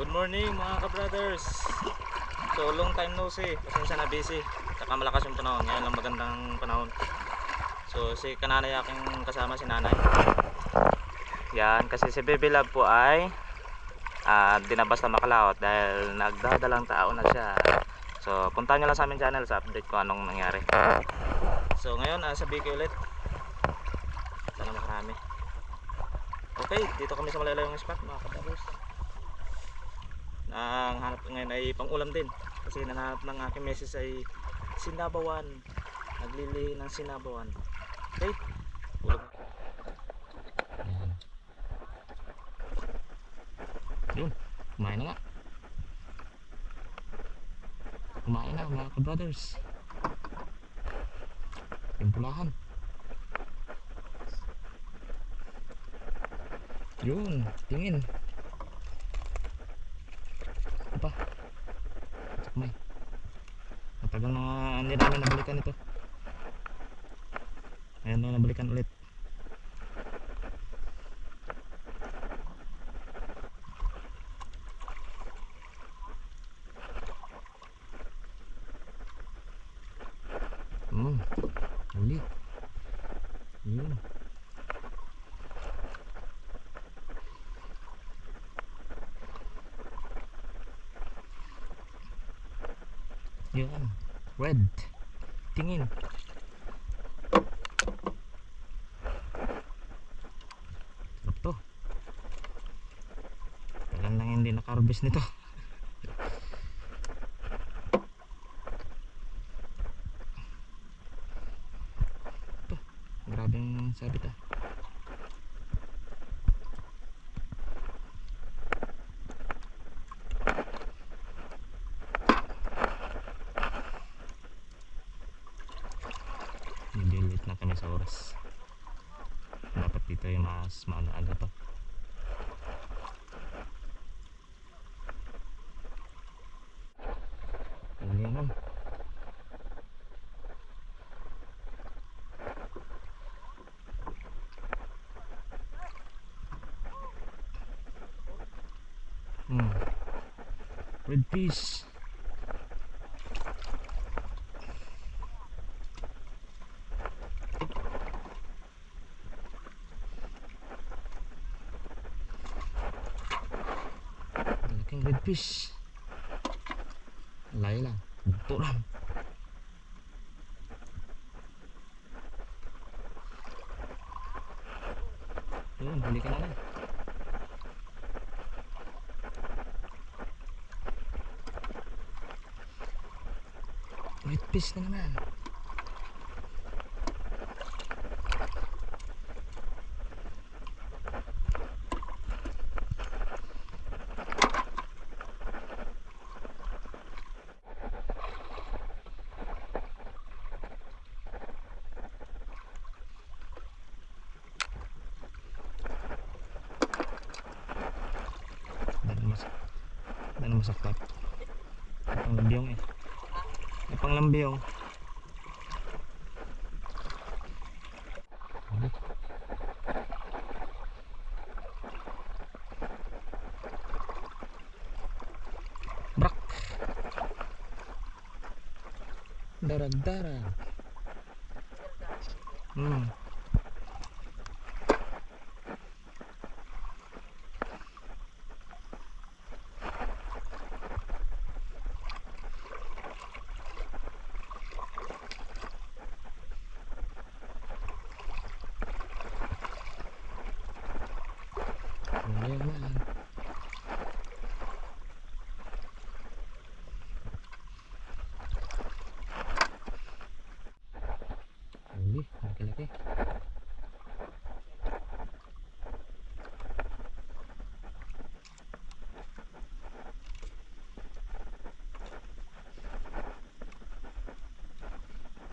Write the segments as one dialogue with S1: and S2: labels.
S1: Good morning mga ka-brothers. So long time no see. Pasensya na busy. Saka malakas yung panahon. Ngayon lang magandang panahon. So si kananay aking kasama si nanay. Yan kasi si Baby Love po ay dinabas na Makalawot dahil nagdadalang tao na siya. So puntahan nyo lang sa aming channel sa update ko anong nangyari. So ngayon sa Biki ulit. Sana makarami. Okay, dito kami sa malalayong spot mga ka-brothers. Ang hanap ngayon ay pang-ulam din kasi nanahanap ng aking misis ay sinabawan, naglili ng sinabawan. Okay, ulam. Yun, kumain na nga, kumain na mga ka-brothers. Timpulahan yun, tingin apa may matagal na hindi namin nabalikan ito. Ayan na, nabalikan ulit. Huli yun. Yun, red tingin. Sarap to, tagal lang hindi naka-harvest nito. Ito, grabe yung sabit medyo late na kami sa oras. Dapat dito yung mas maaga pa. Huli naman. Red fish. Malaking red fish. Layo lang, bukto lang. Yun, huli ka na rin. Red fish na naman. Dahil masaklap. Pang lambiyong pang lambiyong. Brak. Darag-darag. Ayan. Huli, laki-laki.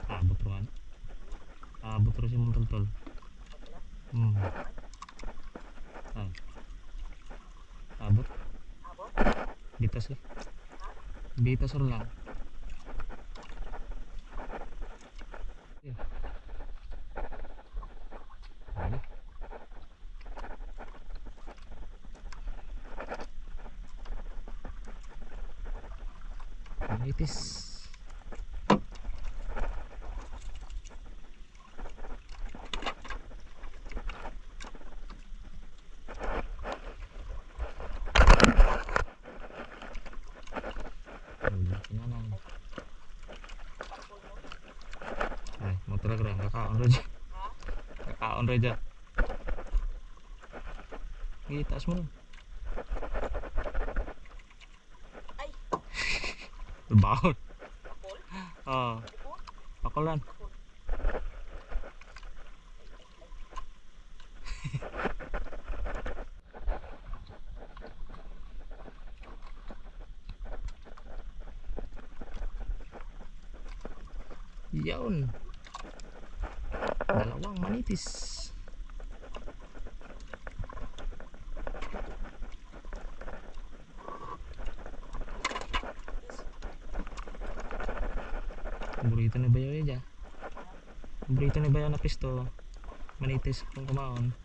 S1: Abot rin. Abot rin si mong tol-tol. Abot. Bitas lah. Bitas lang. Manitis. Ay, motor ka rin, kakaon rin dyan. Kakaon rin dyan. Itaas mo rin.
S2: Ay.
S1: Bakol.
S2: Bakol?
S1: Oo. Bakolan. Yun. Dalawang manitis. Burrito ni Bayo ya. Burrito ni Bayo na pisto. Manitis kung kumaon.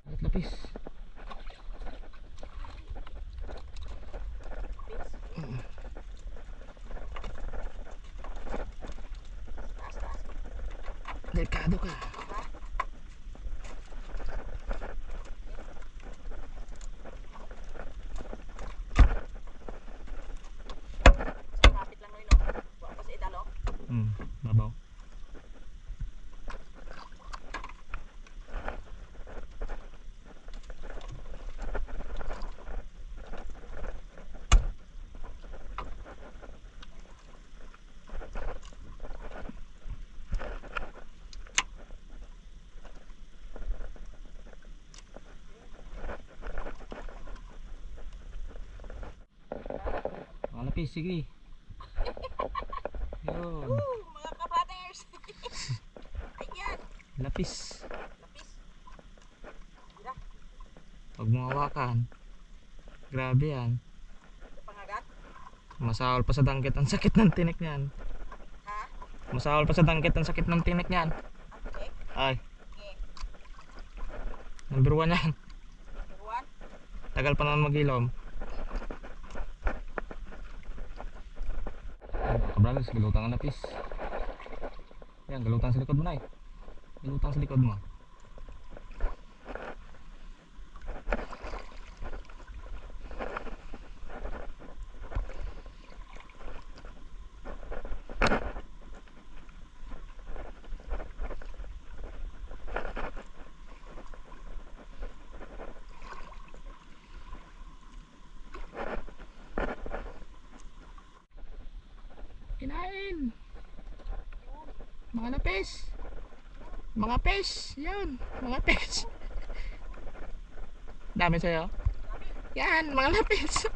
S1: At lapis. Delikado ka.
S2: Kapit lang noy no. Wa pa sa idalo.
S1: Babaw. Mga lapis, sige. Yun.
S2: Mga ka-brothers. Ayan.
S1: Lapis.
S2: Lapis.
S1: Huwag mo hawakan. Grabe yan.
S2: Sa pangagat.
S1: Masahol pa sa danggit ang sakit ng tinik niyan.
S2: Ha?
S1: Masahol pa sa danggit ang sakit ng tinik niyan.
S2: Okay.
S1: Ay,
S2: Okay.
S1: number 1 yan.
S2: Turuan.
S1: Tagal pa naman mag-ilom. Kabragas, galutang ang lapis. Yan, galutang sa likod mo na eh. Galutang sa likod mo. Kinain. Mga lapis. Mga fish. Yan, mga fish. Dami sa'yo. Yan, mga lapis.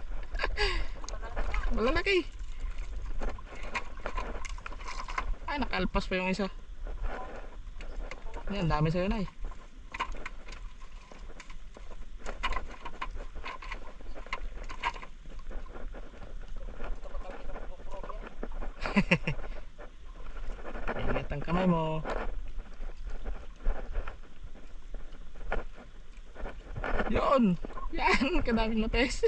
S1: Malalaki. Ay, nakalpas pa yung isa. Yan, dami sa'yo na eh. Ingat ang kamay mo. Yun. Yan, kadaming lapis.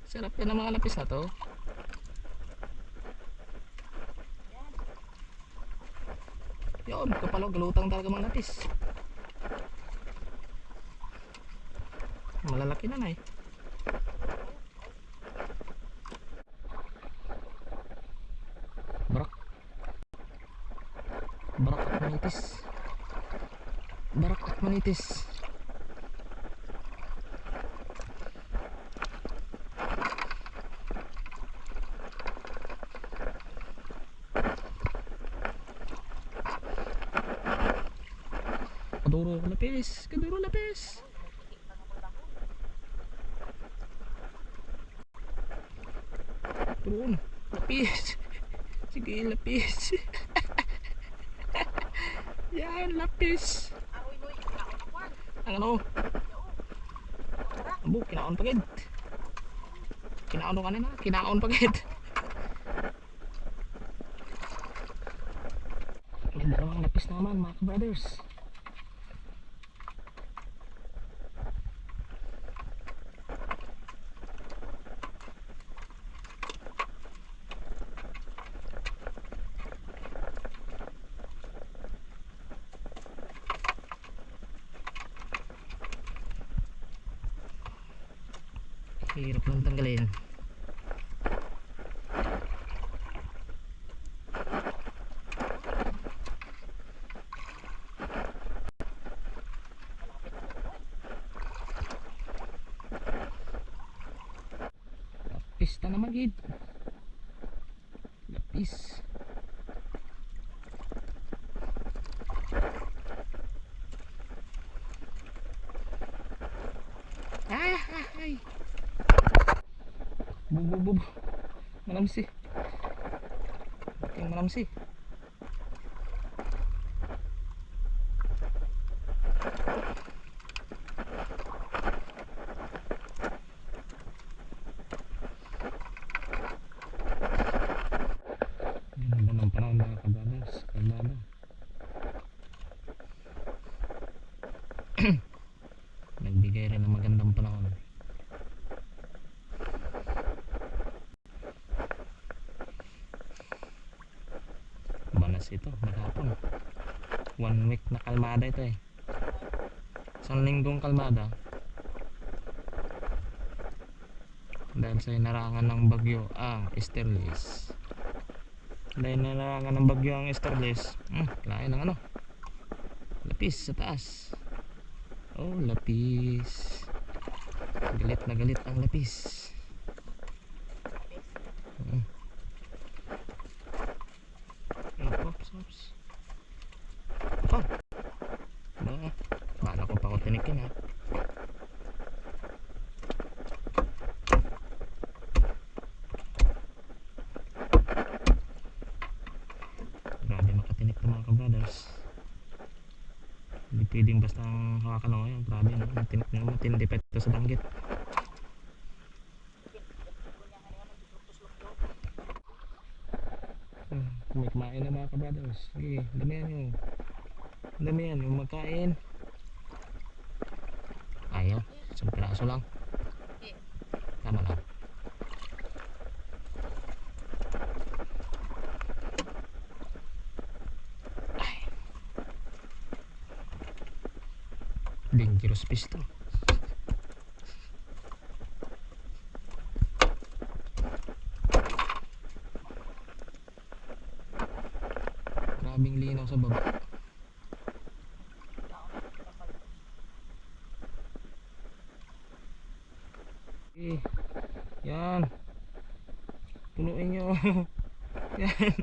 S1: Sarap yan ang mga lapis na to. Yun, kapalaw, galutang talaga mga lapis. Malalaki na na eh. Barak. Barak at manitis. Barak at manitis. Kaduro lapis. Kaduro lapis. Turun. Lapis. Sige, lapis. Yan, lapis.
S2: Aroy noy. Kaon akwan.
S1: Ang ano? Abo, kinaon pagid. Kinaon ka na. Kinaon pagid. May dalawang lapis naman mga brothers. Hirap lang tanggalin. Pista naman gid. Lapis. Ay. Bub. Manamsi. Okay, manamsi. Ganda ng panahon mga kabrothers. Kalmado. Nagbigay rin ng magandang panahon. Banas ito, maghapon. 1 week na kalmada ito eh. Isang linggong kalmada. Dahil sa inarangan ng bagyo ang Esterlis. Dahil inarangan ng bagyo ang Esterlis. Kailangan ng ano? Lapis sa taas. Oh, lapis. Galit na galit ang lapis. Ops. Oh. Bala ko pa ako tinikin ha. Grabe makatinik to mga kabrothers. Hindi pwedeng basta hawakan ako yan. Grabe no. Matinik nyo. Matindi pa ito sa danggit. Kumain na mga kabrothers. Sige, damihan yung magkain. Ayaw, isang piraso lang. Tama lang. Ay. Dangerous fish to. Grabing linaw sa baba. Yan. Punuin nyo. Yan.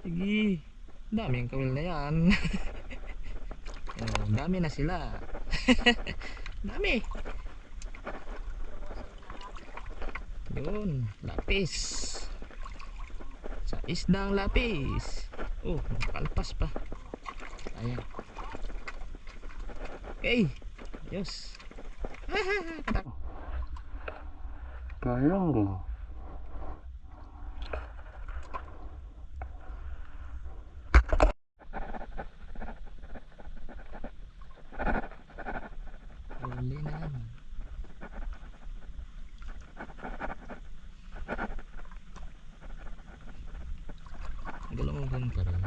S1: Sige. Dami ang kawil na yan. Oh, dami na sila. Dami. Yun. Lapis. Sa isdang lapis. Oh, kalpas pa. Ayan. Okay. Ayos. Triangle. Huli na naman. Galungan pa rin.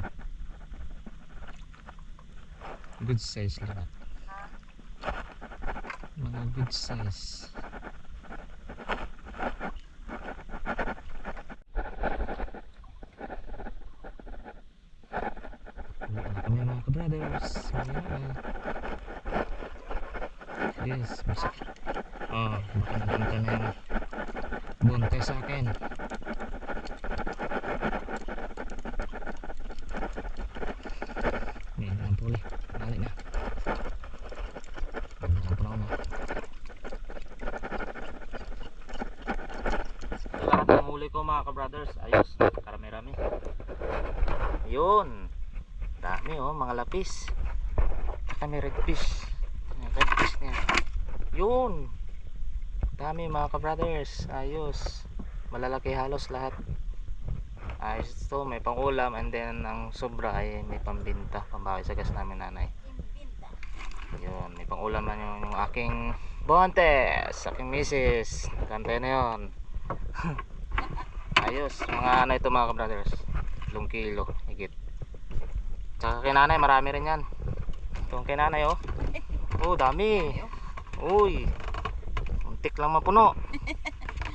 S1: Good size lahat. Mga good size. Kami mga kabrothers. Yes, bisa. Oh, baka napunta na yung bunte sa akin. May nalang puli. Balik na. Ito lahat ng huli ko mga kabrothers. Ayos, karami-rami. Yun. Dami oh, mga lapis. Kami redfish. Redfish niya. Yun. Dami mga kabrothers. Ayos. Malalaki halos lahat. Ayos ito, may pangulam and then ang sobra ay may pambinta. Pambawi sa gas namin nanay. Yun, may pangulam na yung aking bontes. Aking misis. Gantay na yun. Ayos. Mga ano ito mga kabrothers. 2 kilo. Higit. Tsaka kay nanay, marami rin yan. Itong kay nanay oh. Oh, dami. Uy. Muntik lang mapuno.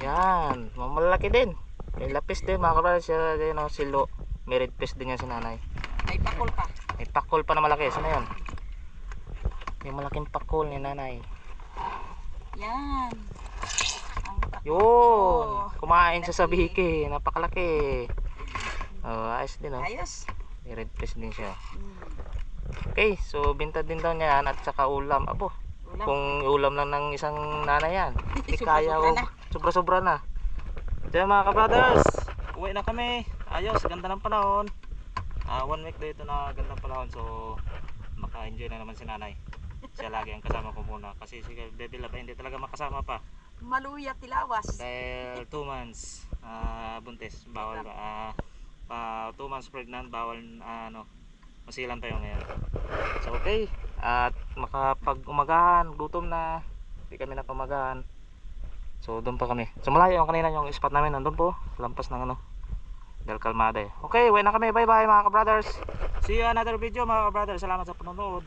S1: Yan, mamalaki din. May lapis din mga kabrothers. Yan o, silo. May red fish din yan si nanay.
S2: May pakol pa.
S1: May pakol pa na malaki. Saan na yun? Yung malaking pakol ni nanay.
S2: Yan. Ang pakol.
S1: Yun, kumain siya sa biki. Napakalaki. Oh, ayos din oh.
S2: Ayos.
S1: May red fish din siya.
S2: Hmm.
S1: Okay, so binta din daw niya yan at saka ulam. Abo,
S2: Ulam.
S1: kung ulam lang ng isang nanay yan, hindi kaya
S2: Sobra-sobra
S1: o
S2: na.
S1: sobra-sobra na. Diyan mga ka-brothers, uwi na kami. Ayos, ganda ng panahon. 1 week dito na ganda ng panahon, so maka-enjoy na naman si nanay. Siya lagi ang kasama ko muna kasi si Baby Love ay hindi talaga makasama pa
S2: Maluya tilawas.
S1: dahil 2 months buntis, bawal 2 months pregnant, bawal masilan pa yung ngayon. So okay, at makapag-umagahan, gutom na, hindi kami napamagahan. So doon pa kami. So malayo yung kanina yung spot namin, nandun po, lampas ng Del Calmada. Okay, uwi na kami, bye bye mga ka-brothers. See you another video mga ka-brothers, salamat sa panonood.